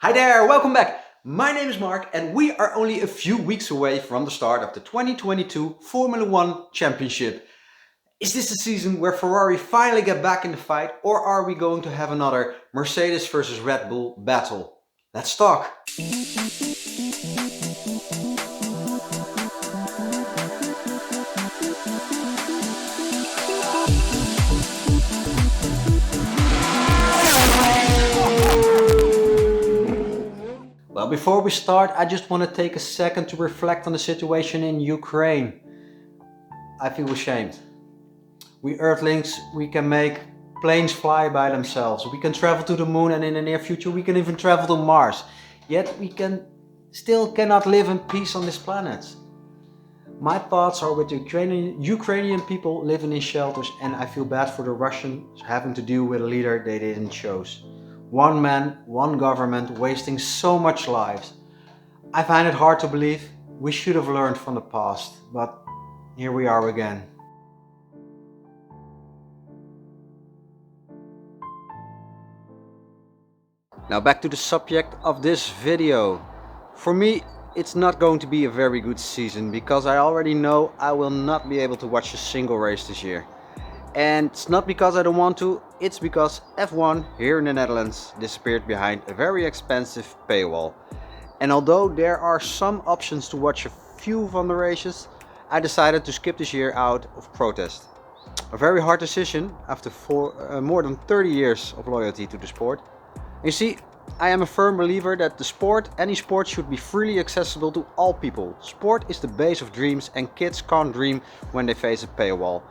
Hi there, welcome back. My name is Mark and we are only a few weeks away from the start of the 2022 Formula 1 Championship. Is this the season where Ferrari finally get back in the fight, or are we going to have another Mercedes versus Red Bull battle? Let's talk. Well, before we start, I just want to take a second to reflect on the situation in Ukraine. I feel ashamed. We Earthlings, we can make planes fly by themselves. We can travel to the moon, and in the near future we can even travel to Mars. Yet we still cannot live in peace on this planet. My thoughts are with the Ukrainian people living in shelters, and I feel bad for the Russians having to deal with a leader they didn't choose. One man, one government, wasting so much lives. I find it hard to believe. We should have learned from the past, but here we are again. Now back to the subject of this video. For me, it's not going to be a very good season because I already know I will not be able to watch a single race this year. And it's not because I don't want to, it's because F1 here in the Netherlands disappeared behind a very expensive paywall. And although there are some options to watch a few from the races, I decided to skip this year out of protest. A very hard decision after more than 30 years of loyalty to the sport. You see, I am a firm believer that any sport should be freely accessible to all people. Sport is the base of dreams, and kids can't dream when they face a paywall.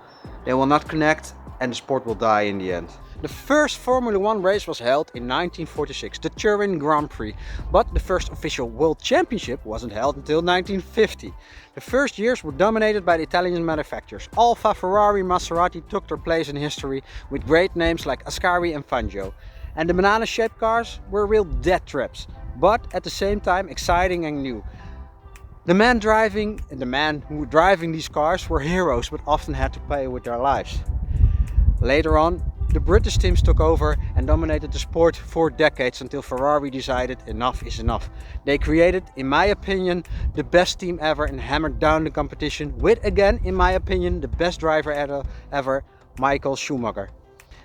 They will not connect and the sport will die in the end. The first Formula 1 race was held in 1946, the Turin Grand Prix, but the first official World Championship wasn't held until 1950. The first years were dominated by the Italian manufacturers. Alfa, Ferrari, Maserati took their place in history with great names like Ascari and Fangio. And the banana-shaped cars were real death traps, but at the same time exciting and new. The men who were driving these cars were heroes, but often had to pay with their lives. Later on, the British teams took over and dominated the sport for decades until Ferrari decided enough is enough. They created, in my opinion, the best team ever and hammered down the competition with, again, in my opinion, the best driver ever, Michael Schumacher.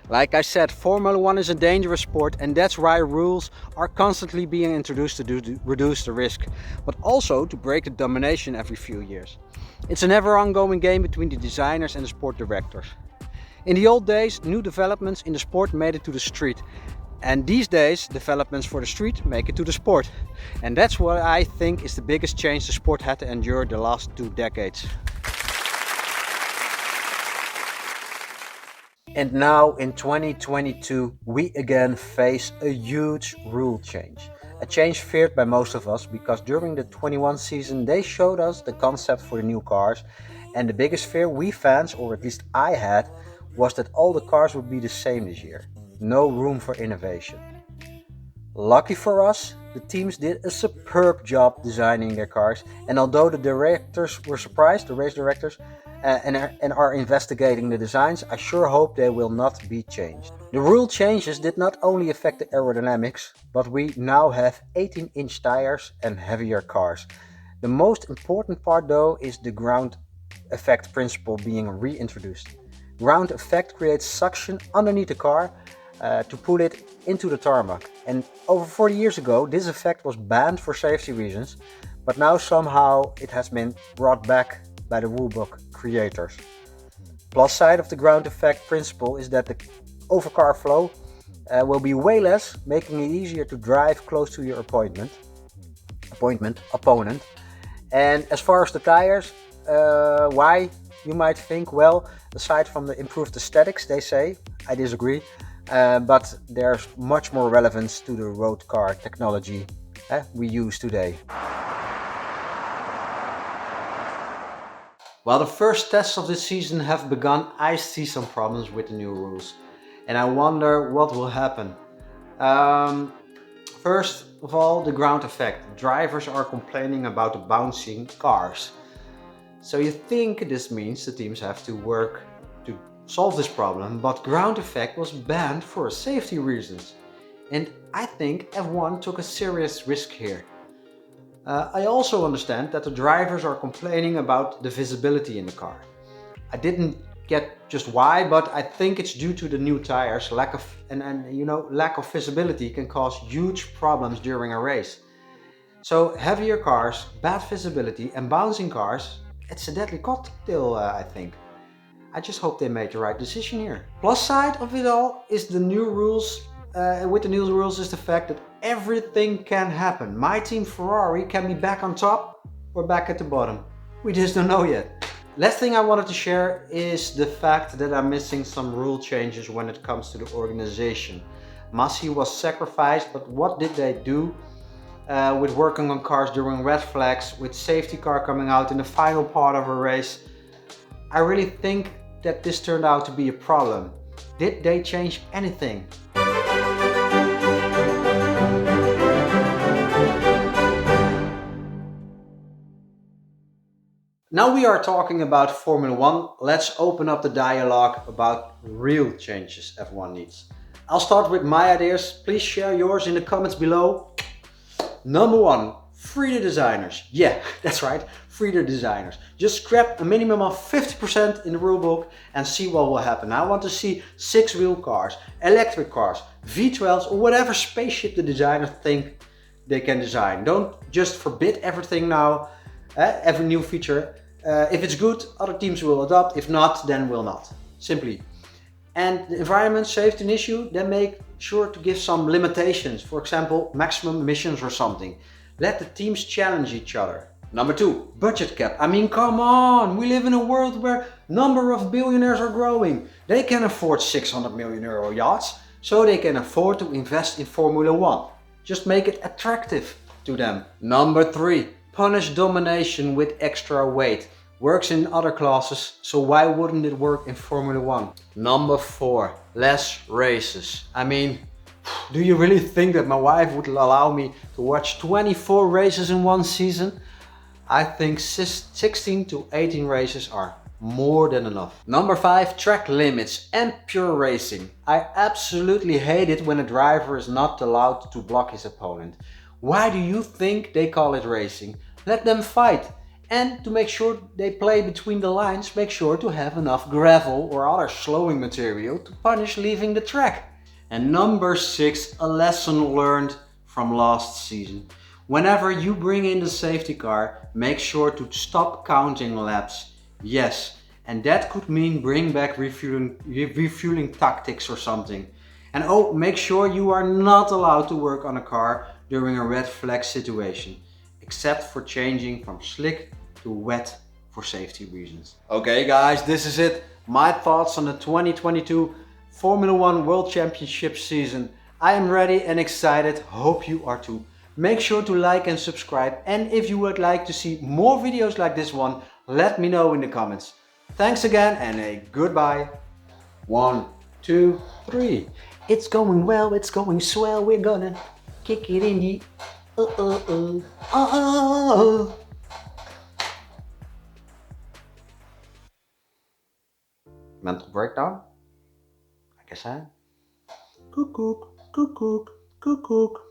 Like I said, Formula 1 is a dangerous sport, and that's why rules are constantly being introduced to reduce the risk, but also to break the domination every few years. It's an ever ongoing game between the designers and the sport directors. In the old days, new developments in the sport made it to the street. And these days, developments for the street make it to the sport. And that's what I think is the biggest change the sport had to endure the last 2 decades. And now in 2022 we again face a huge rule change. A change feared by most of us because during the 21 season they showed us the concept for the new cars, and the biggest fear we fans, or at least I had, was that all the cars would be the same this year. No room for innovation. Lucky for us, the teams did a superb job designing their cars, and although the directors were surprised, the race directors, and are investigating the designs, I sure hope they will not be changed. The rule changes did not only affect the aerodynamics, but we now have 18-inch tires and heavier cars. The most important part though is the ground effect principle being reintroduced. Ground effect creates suction underneath the car to pull it into the tarmac. And over 40 years ago this effect was banned for safety reasons, but now somehow it has been brought back by the rulebook creators. Plus side of the ground effect principle is that the overcar flow will be way less, making it easier to drive close to your opponent. And as far as the tires, why, you might think, well, aside from the improved aesthetics, they say, I disagree, but there's much more relevance to the road car technology we use today. While the first tests of this season have begun, I see some problems with the new rules, and I wonder what will happen. First of all, the ground effect. Drivers are complaining about the bouncing cars. So you think this means the teams have to work to solve this problem, but ground effect was banned for safety reasons. And I think F1 took a serious risk here. I also understand that the drivers are complaining about the visibility in the car. I didn't get just why, but I think it's due to the new tires. Lack of visibility can cause huge problems during a race. So heavier cars, bad visibility, and bouncing cars, it's a deadly cocktail, I think. I just hope they made the right decision here. Plus side of it all is the new rules. With the new rules is the fact that everything can happen. My team Ferrari can be back on top or back at the bottom. We just don't know yet. Last thing I wanted to share is the fact that I'm missing some rule changes when it comes to the organization. Masi was sacrificed, but what did they do with working on cars during red flags, with safety car coming out in the final part of a race? I really think that this turned out to be a problem. Did they change anything? Now we are talking about Formula One. Let's open up the dialogue about real changes F1 needs. I'll start with my ideas. Please share yours in the comments below. Number one, free the designers. Yeah, that's right, free the designers. Just scrap a minimum of 50% in the rulebook and see what will happen. I want to see 6-wheel cars, electric cars, V12s, or whatever spaceship the designers think they can design. Don't just forbid everything now, every new feature. If it's good, other teams will adopt. If not, then will not. Simply. And the environment safety an issue, then make sure to give some limitations. For example, maximum emissions or something. Let the teams challenge each other. Number two, budget cap. I mean, come on, we live in a world where number of billionaires are growing. They can afford 600 million euro yachts, so they can afford to invest in Formula One. Just make it attractive to them. Number three, punish domination with extra weight. Works in other classes, so why wouldn't it work in Formula One? Number four, less races. I mean, do you really think that my wife would allow me to watch 24 races in one season? I think 16 to 18 races are more than enough. Number five, track limits and pure racing. I absolutely hate it when a driver is not allowed to block his opponent. Why do you think they call it racing? Let them fight. And to make sure they play between the lines, make sure to have enough gravel or other slowing material to punish leaving the track. And number six, a lesson learned from last season. Whenever you bring in the safety car, make sure to stop counting laps. Yes, and that could mean bring back refueling tactics or something. And oh, make sure you are not allowed to work on a car during a red flag situation, except for changing from slick to wet for safety reasons. Okay guys, this is it. My thoughts on the 2022 Formula One World Championship season. I am ready and excited, hope you are too. Make sure to like and subscribe, and if you would like to see more videos like this one, let me know in the comments. Thanks again and a goodbye. 1, 2, 3. It's going well, it's going swell, we're gonna kick it in the mental breakdown? I guess I am. Koekoek, koekoek, koekoek.